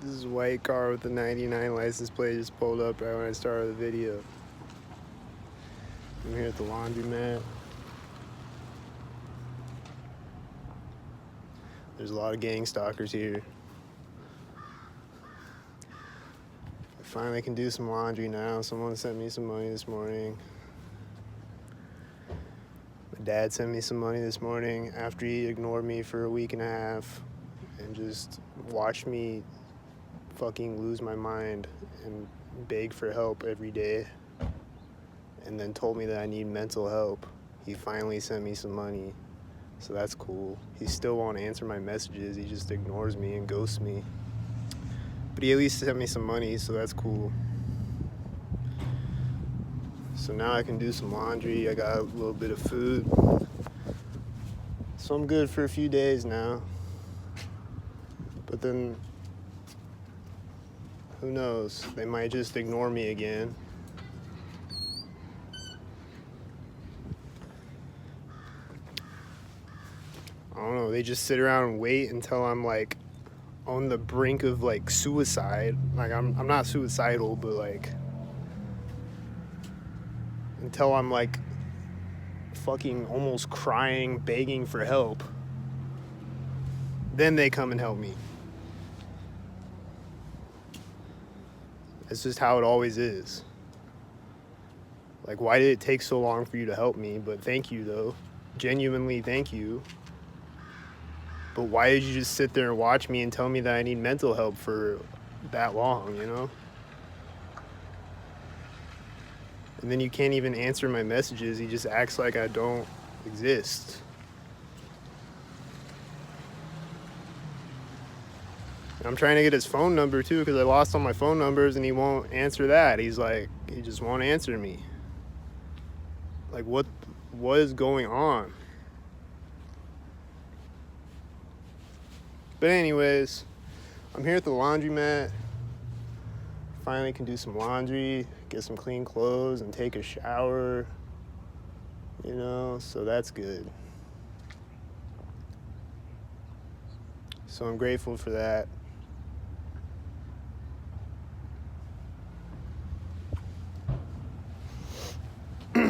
This white car with the 99 license plate just pulled up right when I started the video. I'm here at the laundromat. There's a lot of gang stalkers here. I finally can do some laundry now. Someone sent me some money this morning. My dad sent me some money this morning after he ignored me for a week and a half and just watched me fucking lose my mind and beg for help every day, and then told me that I need mental help. He finally sent me some money, so that's cool. He still won't answer my messages. He just ignores me and ghosts me, but he at least sent me some money, so that's cool. So now I can do some laundry. I got a little bit of food, so I'm good for a few days now. But then who knows? They might just ignore me again. I don't know. They just sit around and wait until I'm like on the brink of like suicide. Like I'm not suicidal, but like until I'm like fucking almost crying, begging for help. Then they come and help me. It's just how it always is. Like, why did it take so long for you to help me? But thank you, though. Genuinely, thank you. But why did you just sit there and watch me and tell me that I need mental help for that long, you know? And then you can't even answer my messages. He just acts like I don't exist. I'm trying to get his phone number too because I lost all my phone numbers and he won't answer that. He just won't answer me. Like, what is going on? But anyways, I'm here at the laundromat. Finally can do some laundry, get some clean clothes, and take a shower. You know, so that's good. So I'm grateful for that. You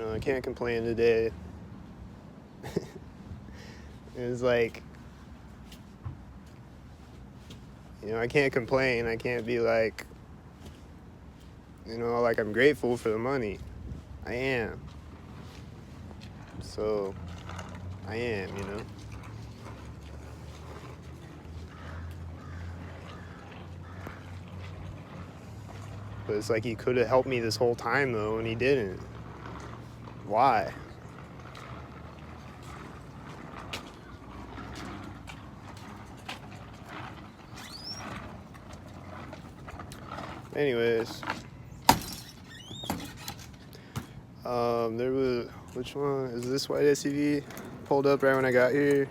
know, I can't complain today. It's like, you know, I can't complain. I can't be like, you know, like I'm grateful for the money. I am. So, I am, you know. But it's like he could have helped me this whole time, though, and he didn't. Why? Anyways, there was, which one? Is this white SUV? Pulled up right when I got here.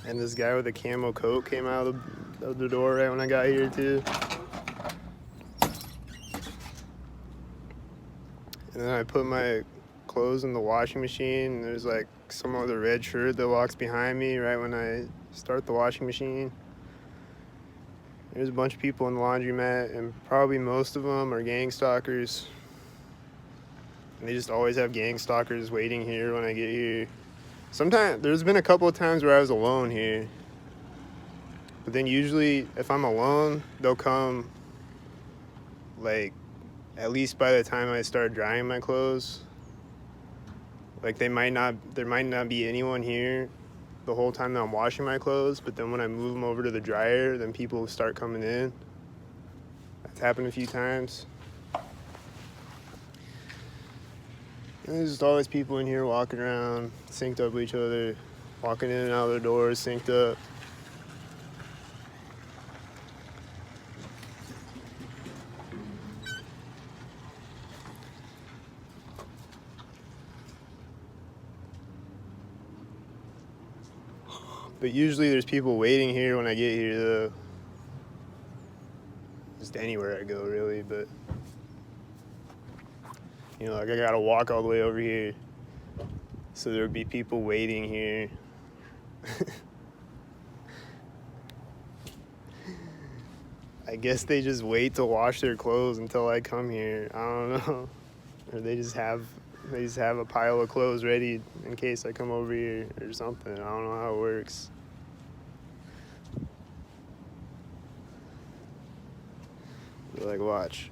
And this guy with a camo coat came out of the door right when I got here, too. And then I put my clothes in the washing machine, and there's like someone with a red shirt that walks behind me right when I start the washing machine. There's a bunch of people in the laundromat, and probably most of them are gang stalkers. And they just always have gang stalkers waiting here when I get here. Sometimes, there's been a couple of times where I was alone here. But then usually, if I'm alone, they'll come, like, at least by the time I start drying my clothes. Like, there might not be anyone here the whole time that I'm washing my clothes, but then when I move them over to the dryer, then people start coming in. That's happened a few times. And there's just always people in here walking around, synced up with each other, walking in and out of their doors, synced up. But usually there's people waiting here when I get here, though. Just anywhere I go, really, but You know, like I gotta walk all the way over here. So there'd be people waiting here. I guess they just wait to wash their clothes until I come here. I don't know. Or they just have a pile of clothes ready in case I come over here or something. I don't know how it works. But like, watch.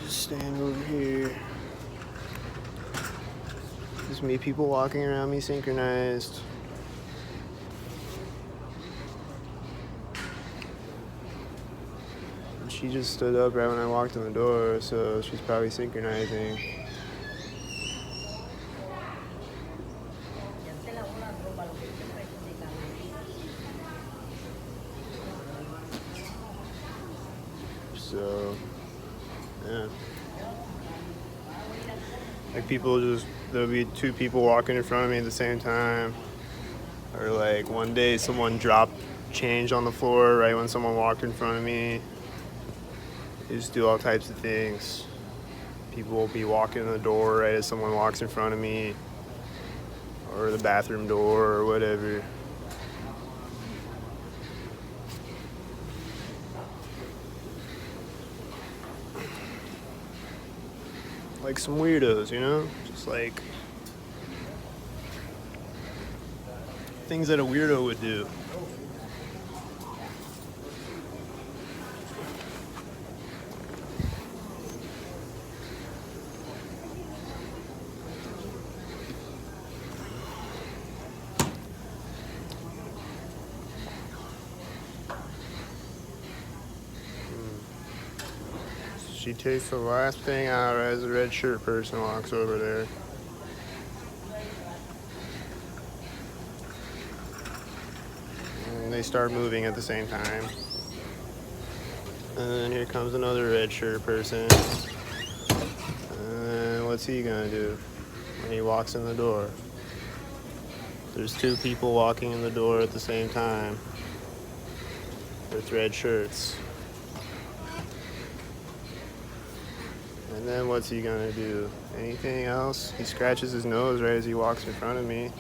Stand over here. There's me, people walking around me synchronized. And she just stood up right when I walked in the door, so she's probably synchronizing. So, yeah. Like there'll be two people walking in front of me at the same time. Or like one day someone dropped change on the floor right when someone walked in front of me. They just do all types of things. People will be walking in the door right as someone walks in front of me. Or the bathroom door or whatever. Like some weirdos, you know? Just like things that a weirdo would do. She takes the last thing out as the red shirt person walks over there. And they start moving at the same time. And then here comes another red shirt person. And then what's he gonna do when he walks in the door? There's two people walking in the door at the same time with red shirts. And then what's he gonna do? Anything else? He scratches his nose right as he walks in front of me.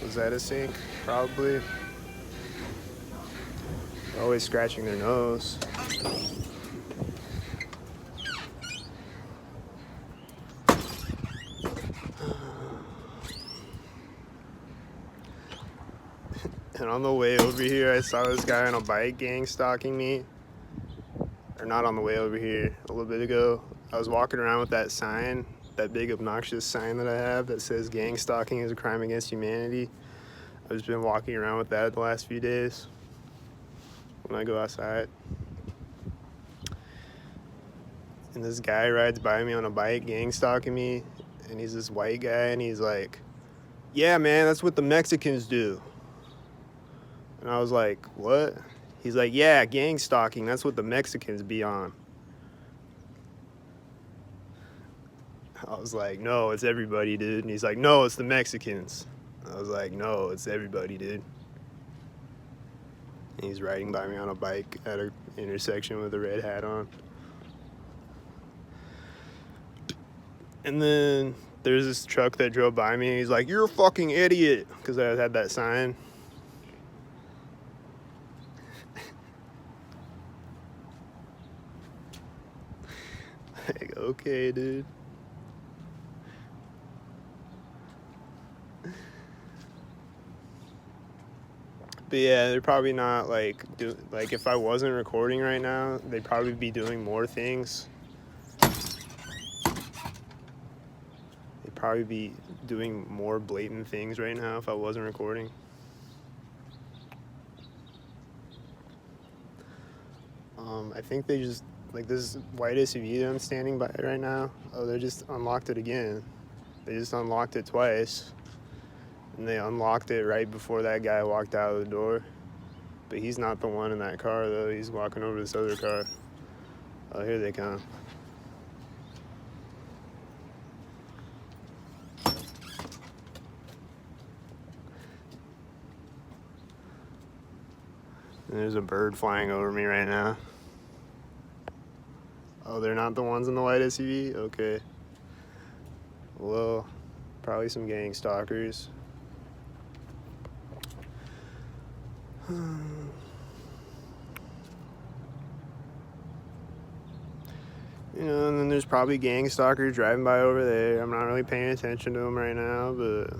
Was that a sink? Probably. They're always scratching their nose. And on the way over here, I saw this guy on a bike gang stalking me. Or not on the way over here, a little bit ago. I was walking around with that sign, that big obnoxious sign that I have that says gang stalking is a crime against humanity. I've just been walking around with that the last few days when I go outside. And this guy rides by me on a bike, gang stalking me, and he's this white guy, and he's like, "Yeah, man, that's what the Mexicans do." And I was like, "What?" He's like, "Yeah, gang stalking, that's what the Mexicans be on." I was like, "No, it's everybody, dude." And he's like, "No, it's the Mexicans." I was like, "No, it's everybody, dude." And he's riding by me on a bike at an intersection with a red hat on. And then there's this truck that drove by me, and he's like, "You're a fucking idiot," because I had that sign. Like, okay, dude. But yeah, they're probably not like if I wasn't recording right now, they'd probably be doing more things. They'd probably be doing more blatant things right now if I wasn't recording. I think they just, like this white SUV that I'm standing by right now, oh, they just unlocked it again. They just unlocked it twice. And they unlocked it right before that guy walked out of the door. But he's not the one in that car, though. He's walking over to this other car. Oh, here they come. And there's a bird flying over me right now. Oh, they're not the ones in the white SUV? Okay. Well, probably some gang stalkers. You know, and then there's probably gang stalkers driving by over there. I'm not really paying attention to them right now, but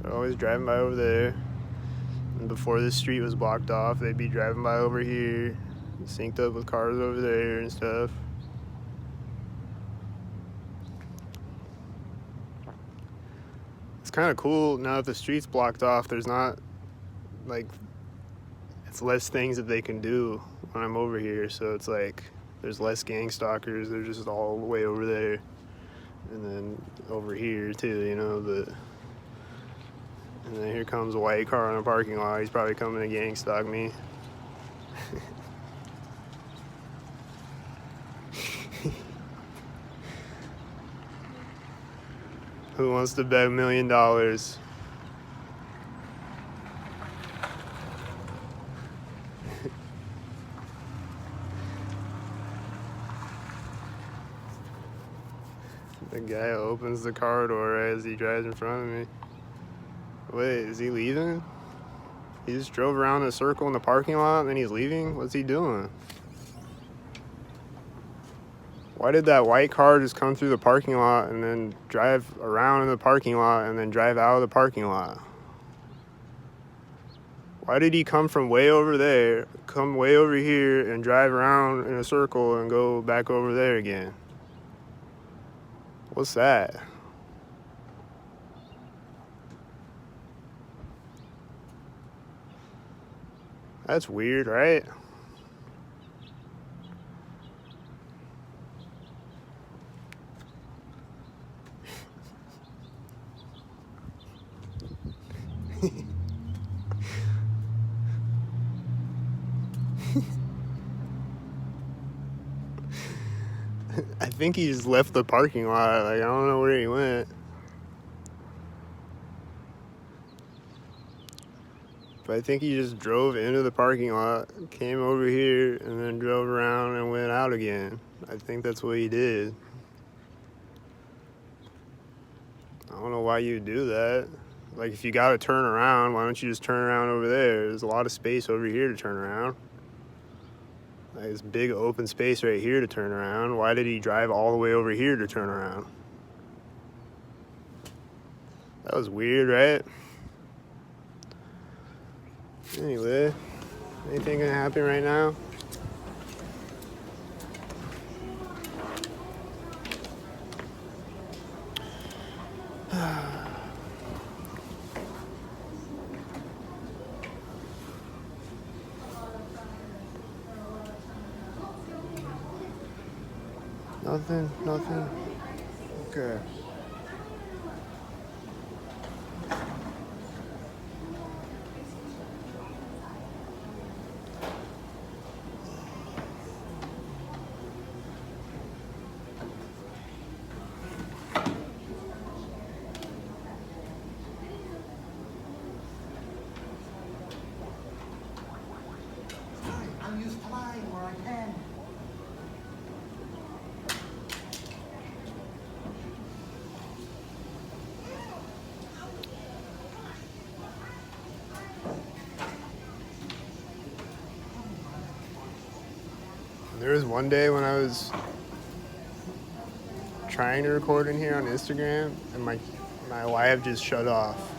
they're always driving by over there. And before this street was blocked off, they'd be driving by over here, synced up with cars over there and stuff. It's kind of cool now that the street's blocked off. There's not, like, it's less things that they can do when I'm over here. So it's like there's less gang stalkers. They're just all the way over there, and then over here too, you know. But and then here comes a white car in a parking lot. He's probably coming to gang stalk me. Who wants to bet $1 million? The guy opens the car door right as he drives in front of me. Wait, is he leaving? He just drove around in a circle in the parking lot and then he's leaving? What's he doing? Why did that white car just come through the parking lot and then drive around in the parking lot and then drive out of the parking lot? Why did he come from way over there, come way over here and drive around in a circle and go back over there again? What's that? That's weird, right? I think he just left the parking lot. Like, I don't know where he went. But I think he just drove into the parking lot, came over here, and then drove around and went out again. I think that's what he did. I don't know why you do that. Like, if you gotta turn around, why don't you just turn around over there? There's a lot of space over here to turn around. Like, this big open space right here to turn around. Why did he drive all the way over here to turn around? That was weird, right? Anyway, anything gonna happen right now? Nothing. Okay. I'm used to flying where I can. There was one day when I was trying to record in here on Instagram, and my wife just shut off.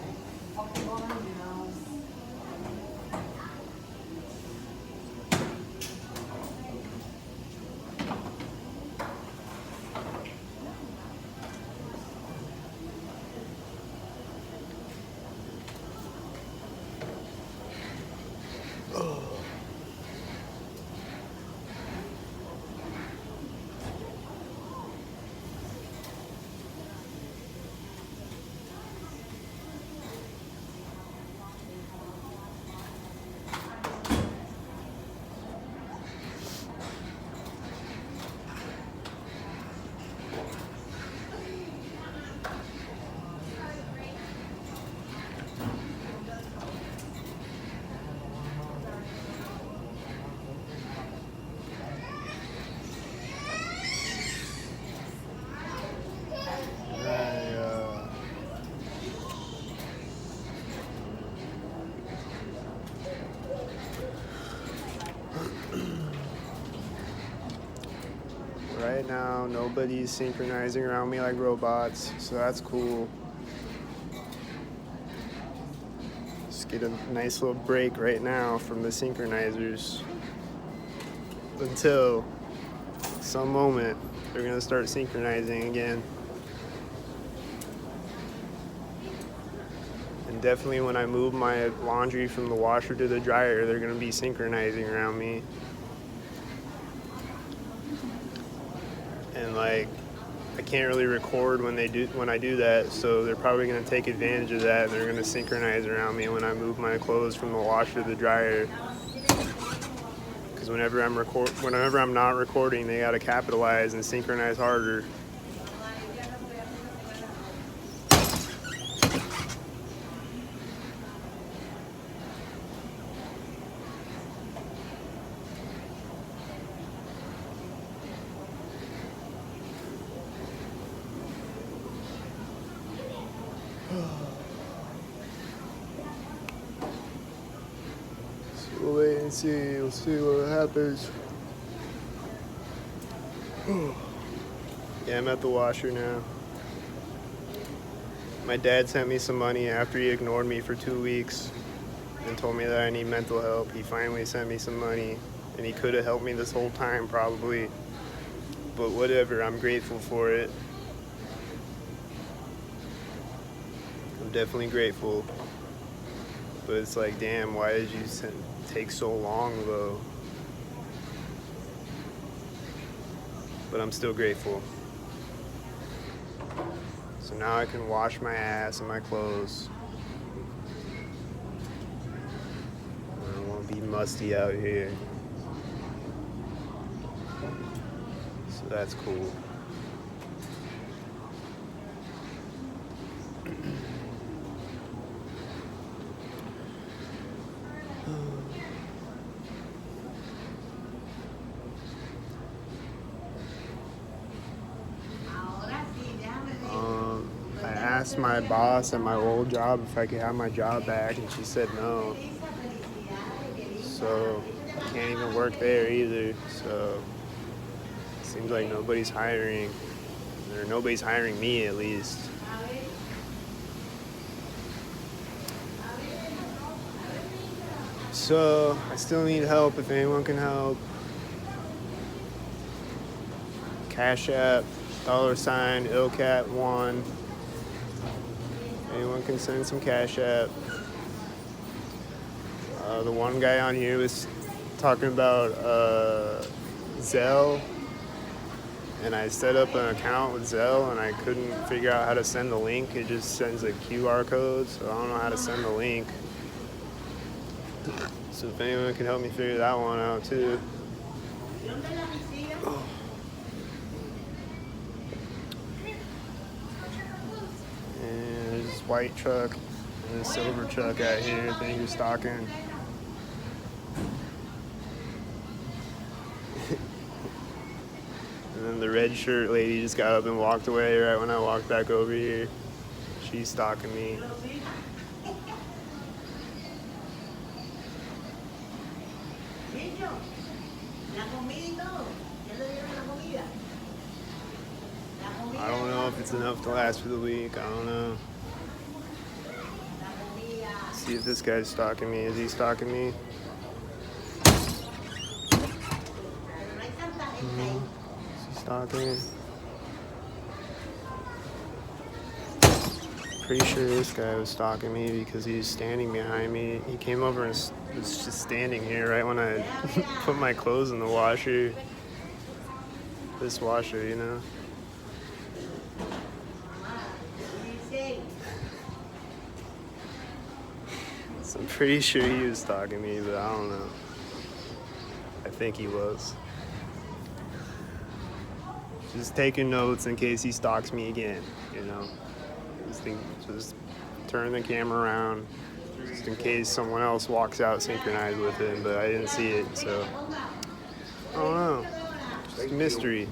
right now, nobody's synchronizing around me like robots, so that's cool. Just get a nice little break right now from the synchronizers until some moment they're gonna start synchronizing again. And definitely when I move my laundry from the washer to the dryer, they're gonna be synchronizing around me. And like, I can't really record when I do that, so they're probably gonna take advantage of that, and they're gonna synchronize around me when I move my clothes from the washer to the dryer. Because whenever I'm not recording, they gotta capitalize and synchronize harder. So we'll wait and see. We'll see what happens. Yeah, I'm at the washer now. My dad sent me some money after he ignored me for 2 weeks and told me that I need mental help. He finally sent me some money, and he could have helped me this whole time probably. But whatever, I'm grateful for it. I'm definitely grateful. But it's like, damn, why did you take so long though? But I'm still grateful. So now I can wash my ass and my clothes. I don't want to be musty out here. So that's cool. I asked my boss at my old job if I could have my job back, and she said no. So I can't even work there either. So it seems like nobody's hiring, or nobody's hiring me at least. So I still need help if anyone can help. Cash App, $ ILCAT1. Anyone can send some Cash App. The one guy on here was talking about Zelle, and I set up an account with Zelle, and I couldn't figure out how to send the link. It just sends a QR code, so I don't know how to send the link. So if anyone can help me figure that one out too. And there's this white truck and this silver truck out here. I think you're stalking. And then the red shirt lady just got up and walked away right when I walked back over here. She's stalking me. I don't know if it's enough to last for the week. I don't know. See if this guy's stalking me. Is he stalking me? Is he stalking me? Pretty sure this guy was stalking me because he's standing behind me. He came over and was just standing here right when I put my clothes in the washer. This washer, you know? So I'm pretty sure he was stalking me, but I don't know. I think he was. Just taking notes in case he stalks me again, you know? Just turn the camera around just in case someone else walks out synchronized with him, but I didn't see it, so I don't know. Just a mystery.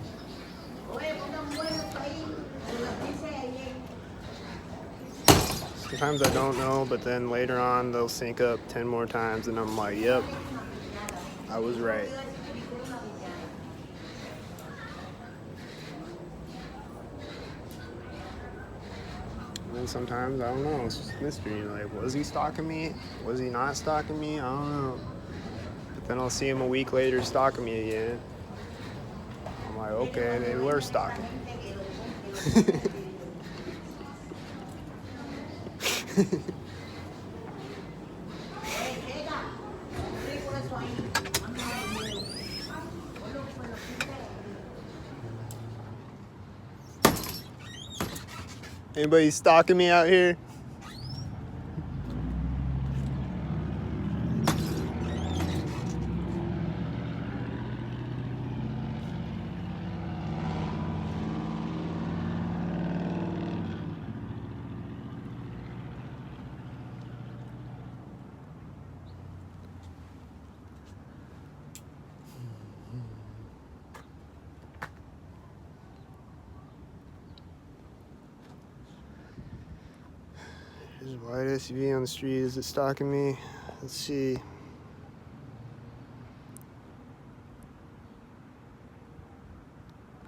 Sometimes I don't know, but then later on they'll sync up 10 more times and I'm like, yep, I was right. then sometimes, I don't know, it's just a mystery. Like, was he stalking me? Was he not stalking me? I don't know. But then I'll see him a week later stalking me again. I'm like, okay, they were stalking me. Anybody stalking me out here? There's a white SUV on the street. Is it stalking me? Let's see.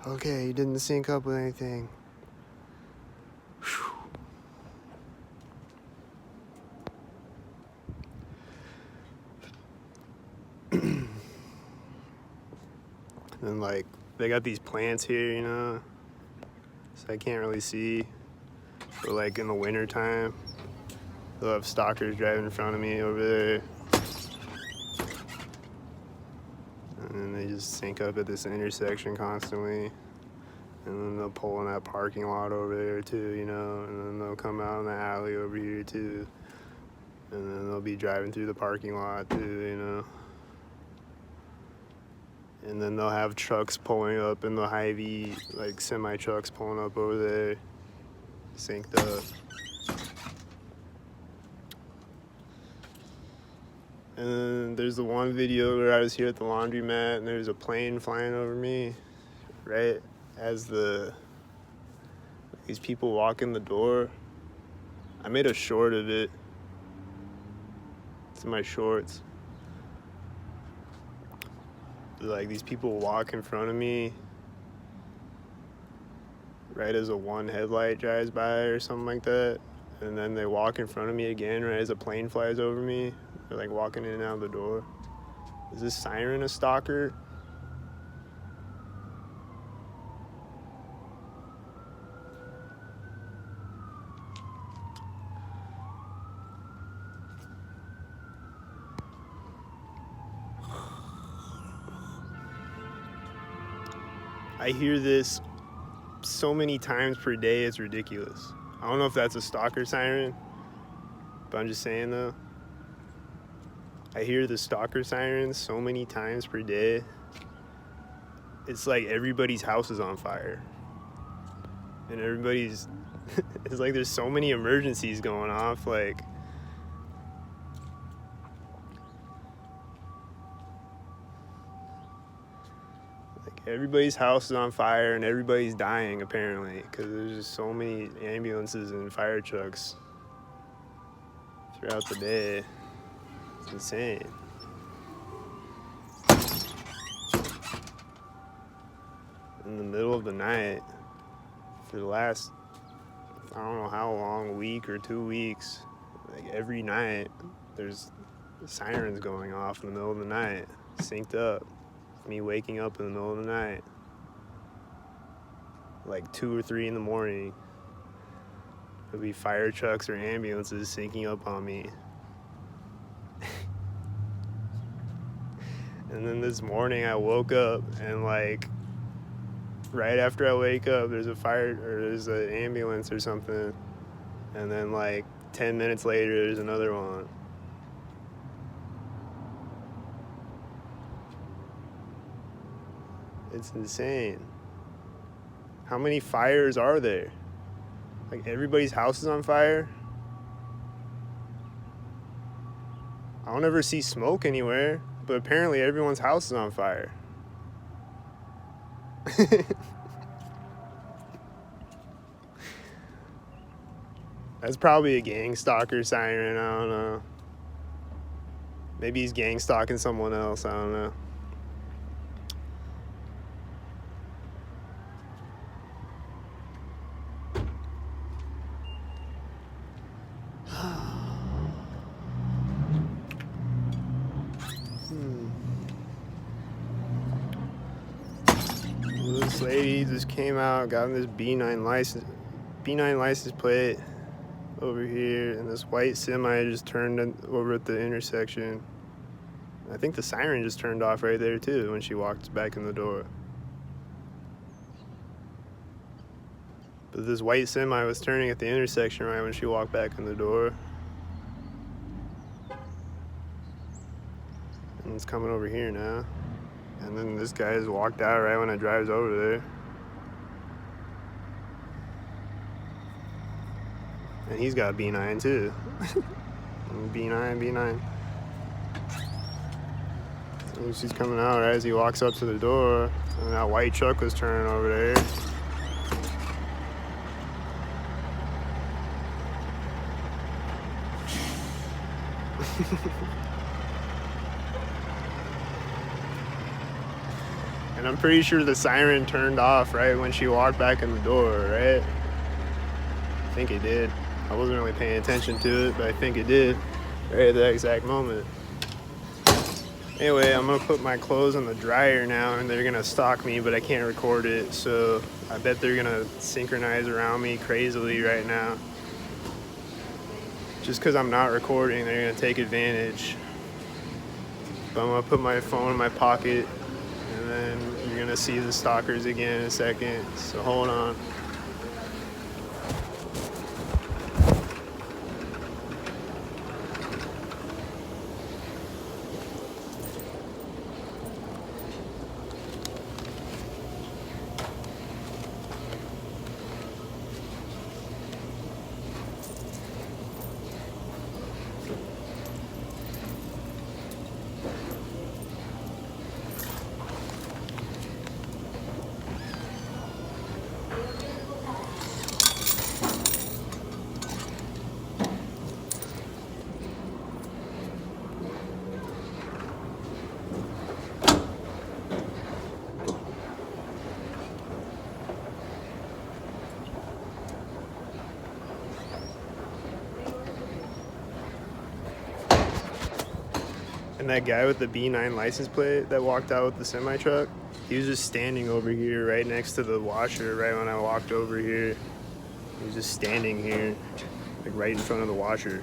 Okay, he didn't sync up with anything. And like, they got these plants here, you know, so I can't really see. But like in the winter time, they'll have stalkers driving in front of me over there. And then they just sync up at this intersection constantly. And then they'll pull in that parking lot over there too, you know, and then they'll come out in the alley over here too. And then they'll be driving through the parking lot too, you know. And then they'll have trucks pulling up in the Hy-Vee, like semi trucks pulling up over there, synced up. And then there's the one video where I was here at the laundromat and there's a plane flying over me, right as these people walk in the door. I made a short of it. It's in my shorts. Like, these people walk in front of me right as a one headlight drives by or something like that, and then they walk in front of me again right as a plane flies over me. They're like walking in and out the door. Is this siren a stalker? I hear this so many times per day, it's ridiculous. I don't know if that's a stalker siren, but I'm just saying though. I hear the stalker sirens so many times per day. It's like everybody's house is on fire. And everybody's, it's like there's so many emergencies going off, like, everybody's house is on fire and everybody's dying apparently because there's just so many ambulances and fire trucks throughout the day. It's insane. In the middle of the night, for the last, I don't know how long, a week or 2 weeks, like every night there's sirens going off in the middle of the night, synced up. Me waking up in the middle of the night, like 2 or 3 in the morning. There'll be fire trucks or ambulances syncing up on me. And then this morning I woke up and like right after I wake up there's a fire or there's an ambulance or something, and then like 10 minutes later there's another one. It's insane. How many fires are there? Like, everybody's house is on fire? I don't ever see smoke anywhere, but apparently everyone's house is on fire. That's probably a gang stalker siren, I don't know. Maybe he's gang stalking someone else, I don't know. This lady just came out, got this B9 license plate over here, and this white semi just turned over at the intersection. I think the siren just turned off right there too when she walked back in the door. But this white semi was turning at the intersection right when she walked back in the door. And it's coming over here now. And then this guy just walked out right when I drives over there. And he's got B9 too. B9. And she's coming out right as he walks up to the door. And that white truck was turning over there. And I'm pretty sure the siren turned off right when she walked back in the door, right? I think it did. I wasn't really paying attention to it, but I think it did right at that exact moment. Anyway, I'm gonna put my clothes in the dryer now and they're gonna stalk me, but I can't record it, so I bet they're gonna synchronize around me crazily right now. Just because I'm not recording, they're gonna take advantage. But I'm gonna put my phone in my pocket and then you're gonna see the stalkers again in a second, so hold on. And that guy with the B9 license plate that walked out with the semi truck, he was just standing over here right next to the washer right when I walked over here. He was just standing here, like right in front of the washer.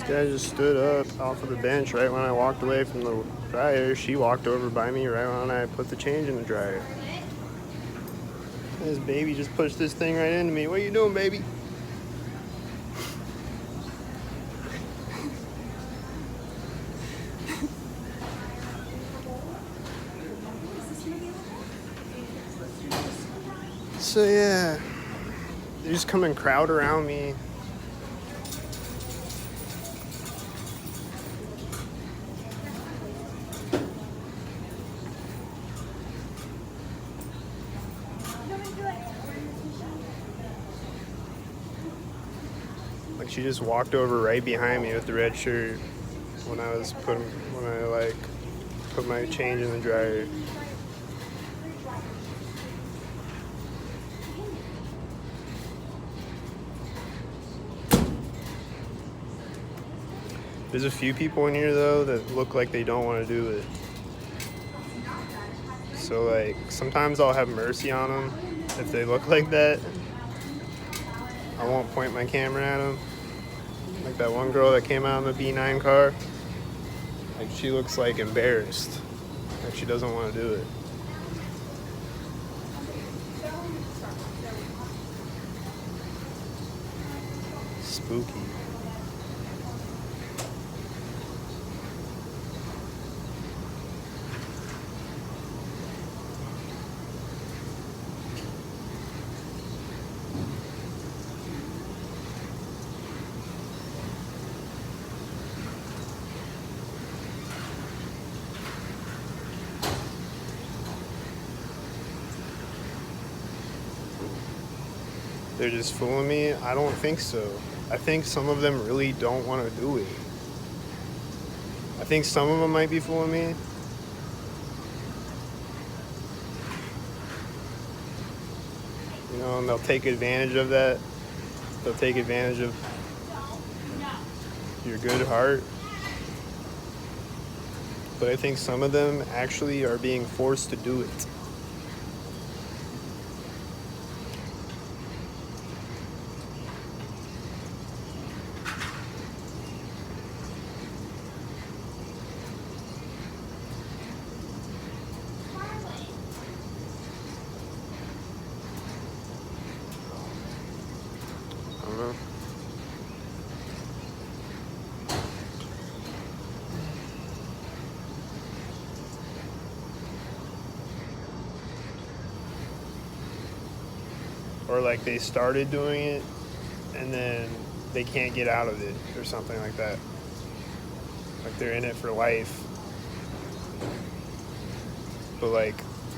Guy just stood up off of the bench right when I walked away from the dryer. She walked over by me right when I put the change in the dryer. This baby just pushed this thing right into me. What are you doing, baby? So yeah, they just come and crowd around me. Like she just walked over right behind me with the red shirt when I put my change in the dryer. There's a few people in here though that look like they don't want to do it. So like sometimes I'll have mercy on them if they look like that. I won't point my camera at them. Like that one girl that came out in the B9 car. Like she looks like embarrassed. Like she doesn't want to do it. Spooky. They're just fooling me? I don't think so. I think some of them really don't want to do it. I think some of them might be fooling me. You know, and they'll take advantage of that. They'll take advantage of your good heart. But I think some of them actually are being forced to do it. I don't know. Or like they started doing it and then they can't get out of it or something like that. Like they're in it for life. But like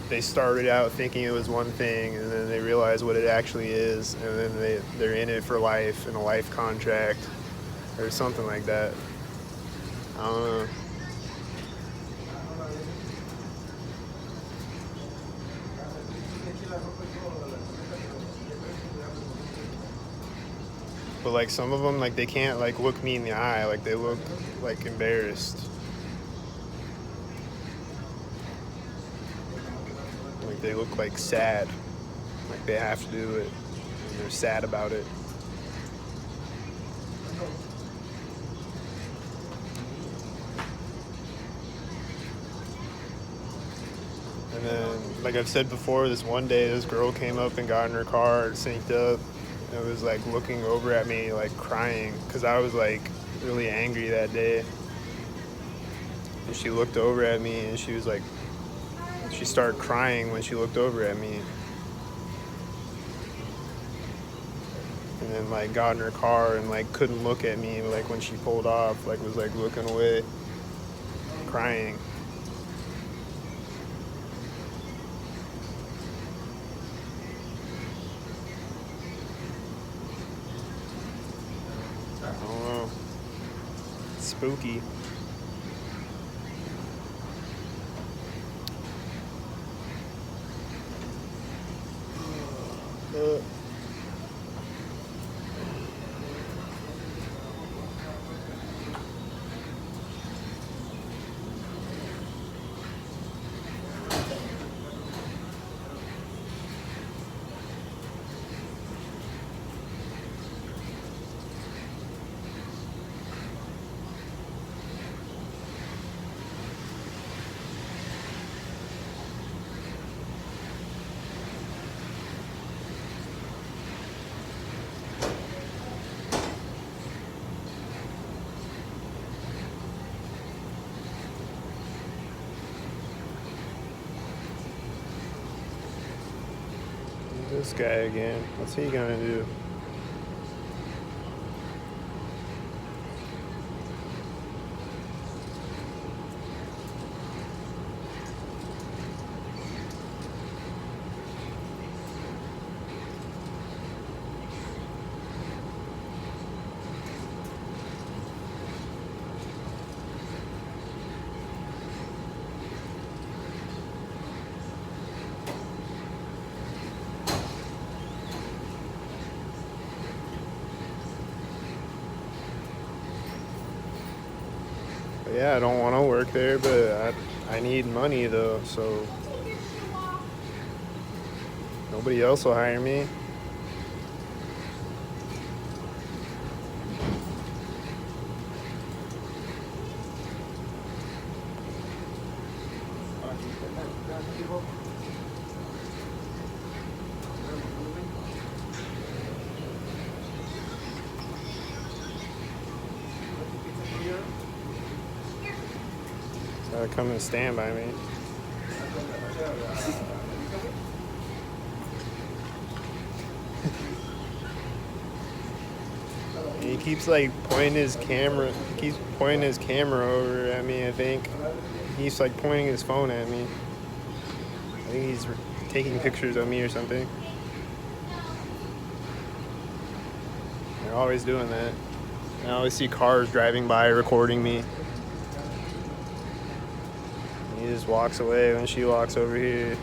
they started out thinking it was one thing and then they realize what it actually is and then they're in it for life in a life contract or something like that. I don't know. But like some of them, like they can't like look me in the eye, like they look like embarrassed. Like they look like sad, like they have to do it, and they're sad about it. And then, like I've said before, this one day, this girl came up and got in her car, synced up, and was like looking over at me, like crying, because I was like really angry that day. And she looked over at me and she was like, she started crying when she looked over at me. And then like got in her car and like couldn't look at me, like when she pulled off, like was like looking away, crying. I don't know. It's spooky. This guy again. What's he gonna do? Yeah, I don't want to work there, but I need money though, so nobody else will hire me. So come and stand by me. He keeps like pointing his camera. He keeps pointing his camera over at me. I think he's like pointing his phone at me. I think he's taking pictures of me or something. They're always doing that. I always see cars driving by recording me. He just walks away when she walks over here.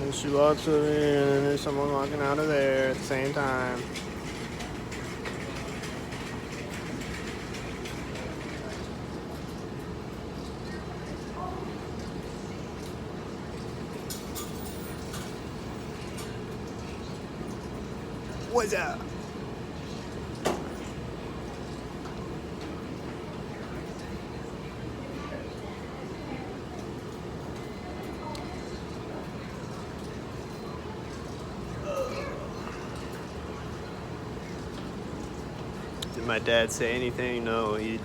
And she walks over here, and then there's someone walking out of there at the same time. What's up? Did my dad say anything? No, he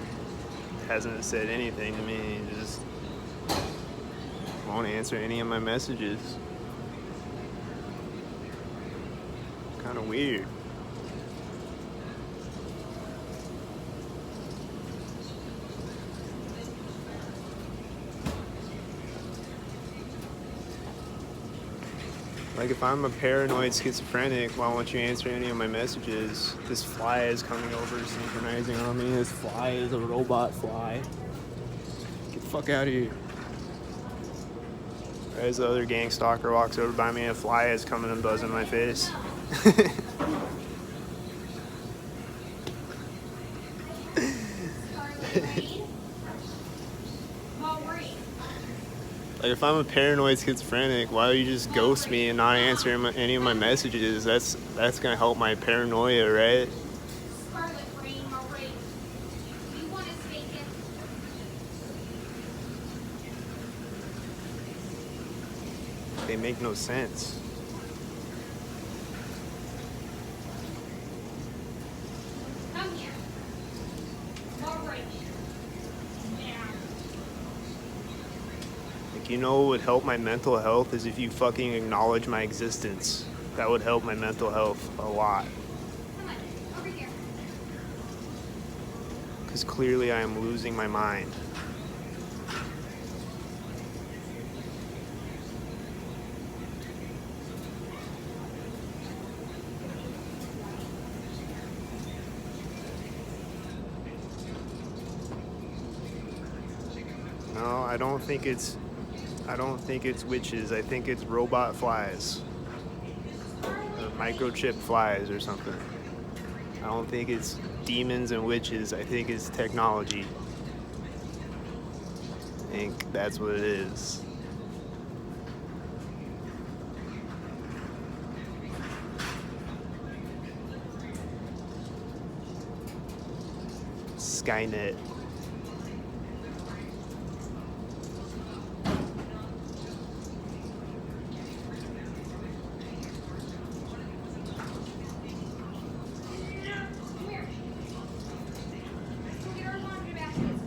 hasn't said anything to me. He just won't answer any of my messages. Kind of weird. Like, if I'm a paranoid schizophrenic, why won't you answer any of my messages? This fly is coming over, synchronizing on me. This fly is a robot fly. Get the fuck out of here. As the other gang stalker walks over by me, a fly is coming and buzzing my face. Like, if I'm a paranoid schizophrenic, why do you just ghost me and not answer any of my messages? That's gonna help my paranoia, right? They make no sense. Come here. More right. Like, you know what would help my mental health is if you fucking acknowledge my existence. That would help my mental health a lot. Come on, over here. Because clearly I am losing my mind. No, I don't think it's I don't think it's witches. I think it's robot flies. Or microchip flies or something. I don't think it's demons and witches. I think it's technology. I think that's what it is. Skynet. Come here. Go get our laundry baskets.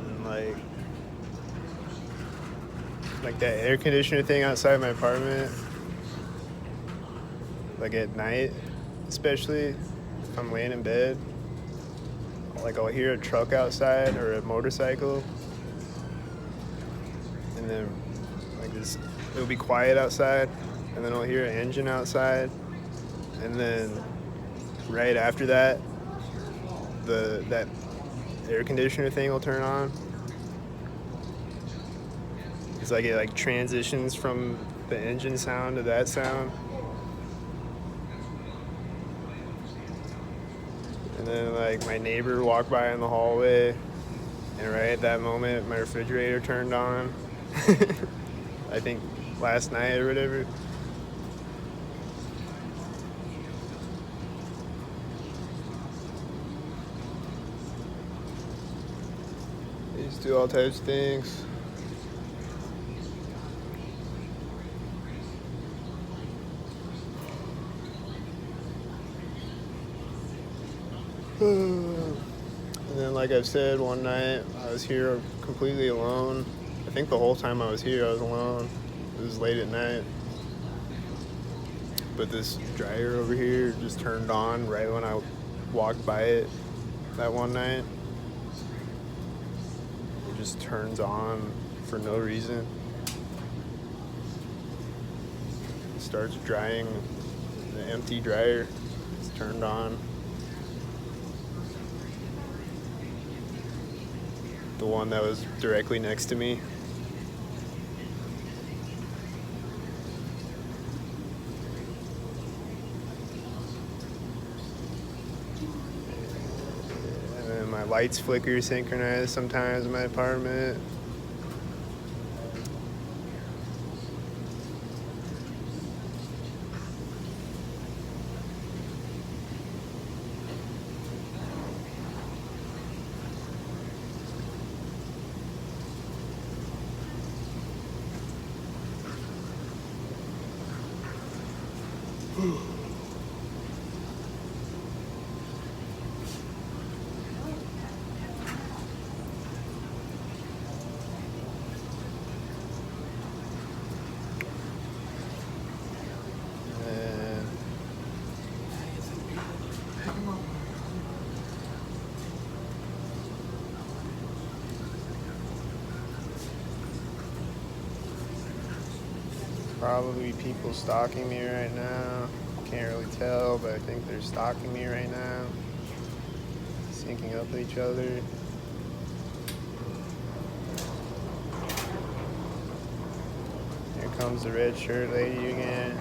And like that air conditioner thing outside my apartment, like at night especially, if I'm laying in bed, like I'll hear a truck outside or a motorcycle, and then like this, it'll be quiet outside, and then I'll hear an engine outside, and then right after that that air conditioner thing will turn on. It's like it like transitions from the engine sound to that sound. And then like my neighbor walked by in the hallway, and right at that moment my refrigerator turned on. I think last night or whatever. They just do all types of things. And then, like I've said, one night I was here completely alone. I think the whole time I was here I was alone. It was late at night. But this dryer over here just turned on right when I walked by it that one night. It just turns on for no reason. It starts drying. The empty dryer is turned on. The one that was directly next to me. And then my lights flicker synchronized sometimes in my apartment. And probably people stalking me right now. Can't really tell, but I think they're stalking me right now. Syncing up with each other. Here comes the red shirt lady again.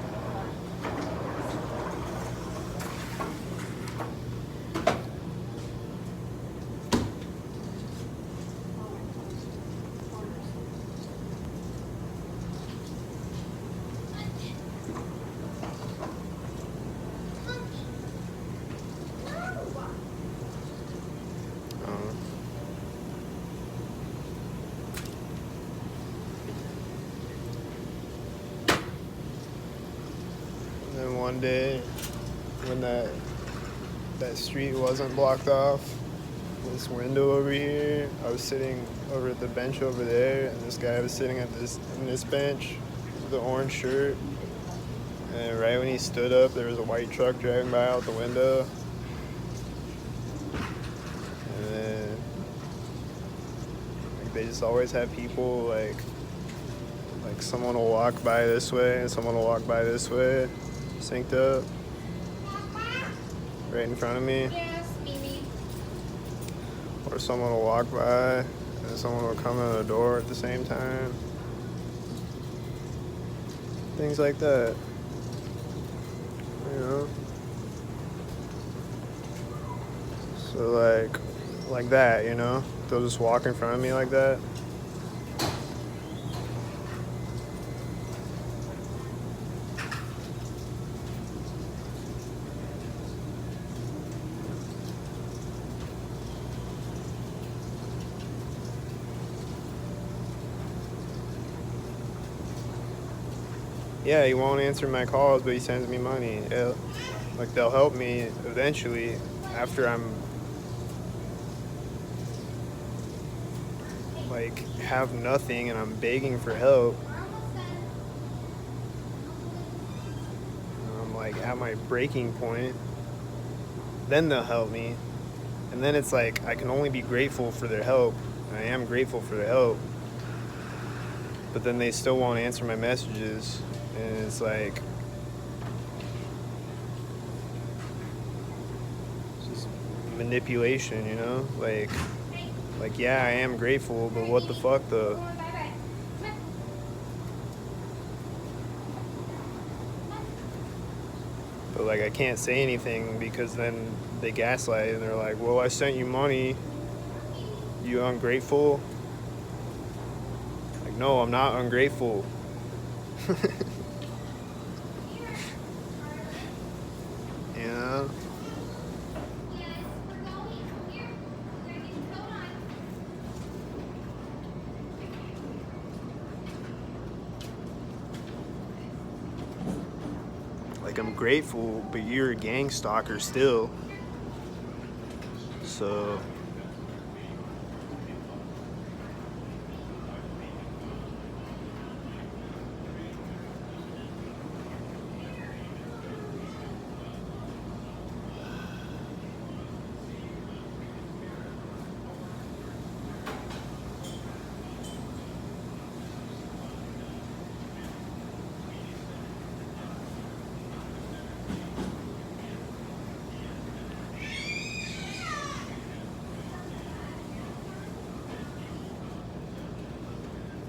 And then one day, when that street wasn't blocked off, this window over here, I was sitting over at the bench over there, and this guy was sitting at this bench with the orange shirt. And right when he stood up, there was a white truck driving by out the window. And then like, they just always have people like someone will walk by this way and someone will walk by this way, synced up, right in front of me. Yes. Or someone will walk by and someone will come in the door at the same time. Things like that. You know? So like that, you know? They'll just walk in front of me like that. Yeah, he won't answer my calls, but he sends me money. Like, they'll help me eventually after I'm, like, have nothing and I'm begging for help. And I'm, like, at my breaking point. Then they'll help me. And then it's like, I can only be grateful for their help. And I am grateful for their help. But then they still won't answer my messages. And it's like, it's just manipulation, you know? Like, yeah, I am grateful, but what the fuck though? But like, I can't say anything because then they gaslight and they're like, well, I sent you money. You ungrateful? Like, no, I'm not ungrateful. You know? Like, I'm grateful, but you're a gang stalker still. So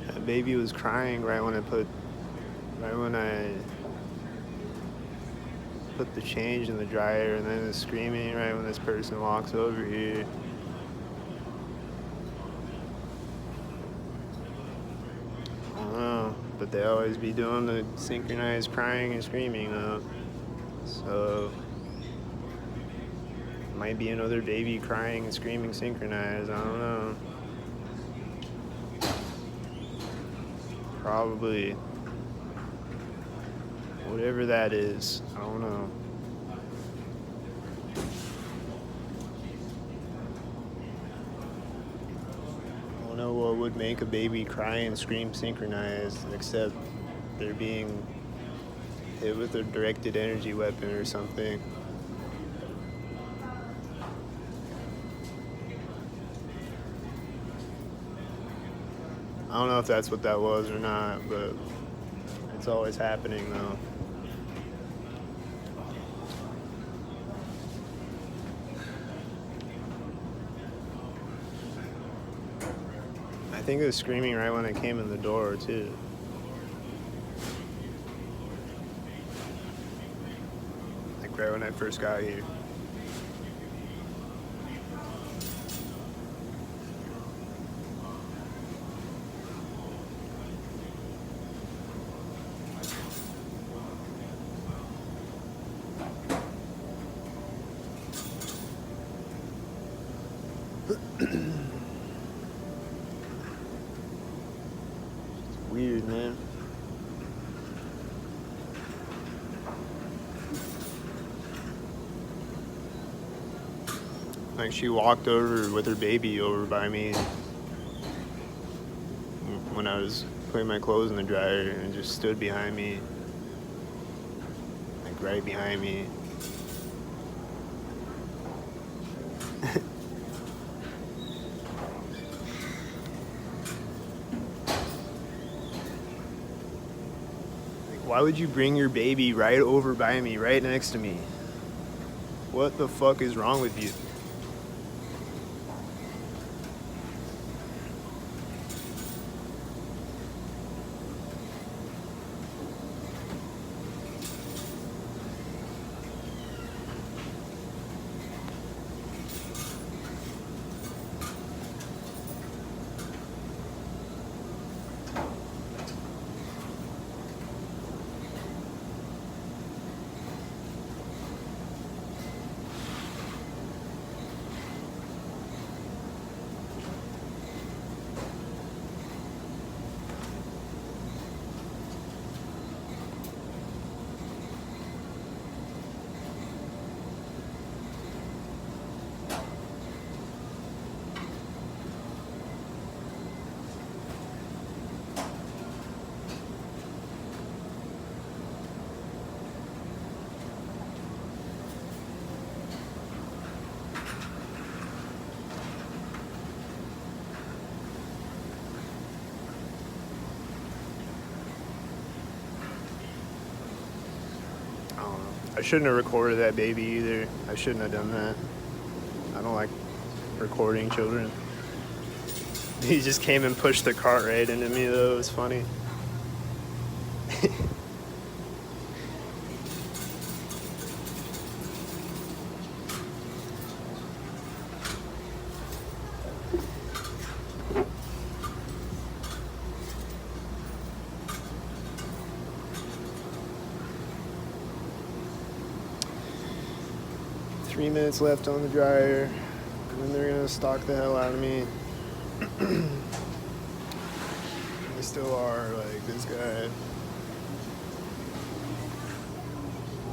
that baby was crying right when I put the change in the dryer, and then it's screaming right when this person walks over here. I don't know, but they always be doing the synchronized crying and screaming though. So might be another baby crying and screaming synchronized, I don't know. Probably. Whatever that is, I don't know. I don't know what would make a baby cry and scream synchronized, except they're being hit with a directed energy weapon or something. I don't know if that's what that was or not, but it's always happening though. I think it was screaming right when I came in the door too. Like right when I first got here. Weird, man. Like she walked over with her baby over by me when I was putting my clothes in the dryer and just stood behind me. Like right behind me. Why would you bring your baby right over by me, right next to me? What the fuck is wrong with you? I shouldn't have recorded that baby either. I shouldn't have done that. I don't like recording children. He just came and pushed the cart right into me though. It was funny. Three minutes left on the dryer, and then they're gonna stalk the hell out of me. They still are, like, this guy.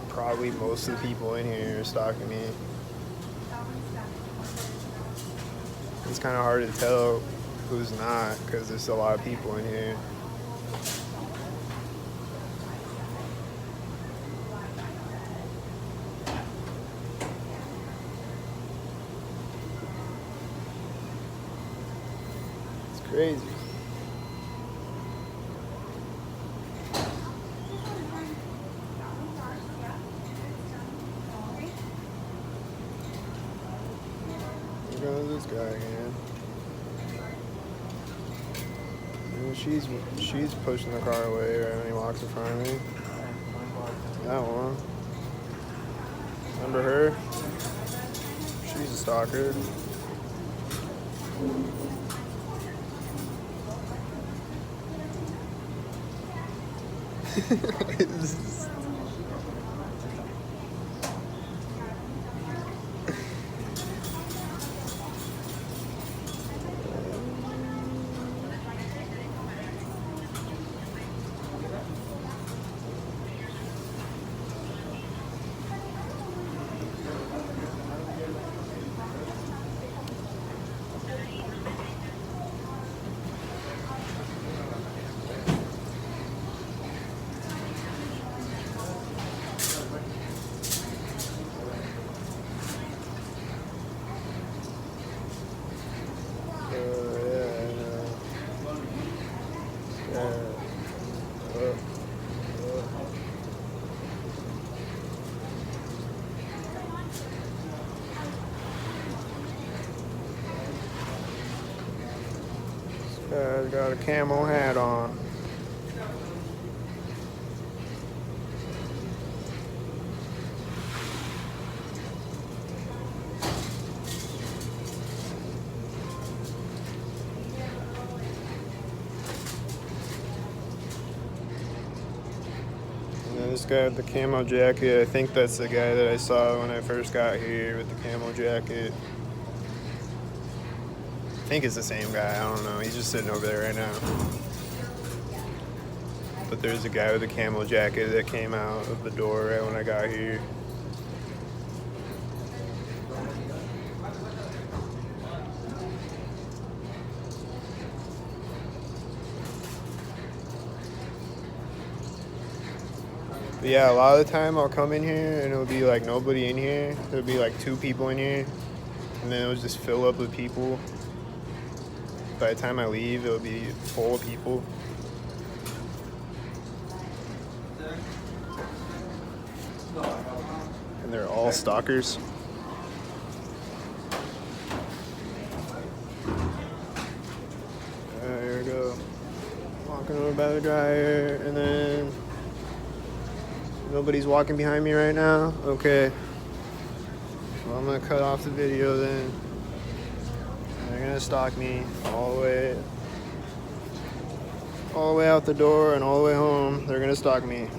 Probably most of the people in here are stalking me. It's kind of hard to tell who's not, because there's a lot of people in here. Crazy. Here goes this guy again. And she's pushing the car away right when he walks in front of me. That one. Remember her? She's a stalker. Guy's got a camo hat on. And then this guy with the camo jacket, I think that's the guy that I saw when I first got here with the camo jacket. I think it's the same guy, I don't know. He's just sitting over there right now. But there's a guy with a camo jacket that came out of the door right when I got here. But yeah, a lot of the time I'll come in here and it'll be like nobody in here. There'll be like 2 people in here. And then it'll just fill up with people. By the time I leave, it'll be full of people. And they're all stalkers. Here we go. Walking over by the dryer, and then nobody's walking behind me right now. Okay. Well, I'm gonna cut off the video then. They're gonna stalk me all the way out the door and all the way home. They're gonna stalk me.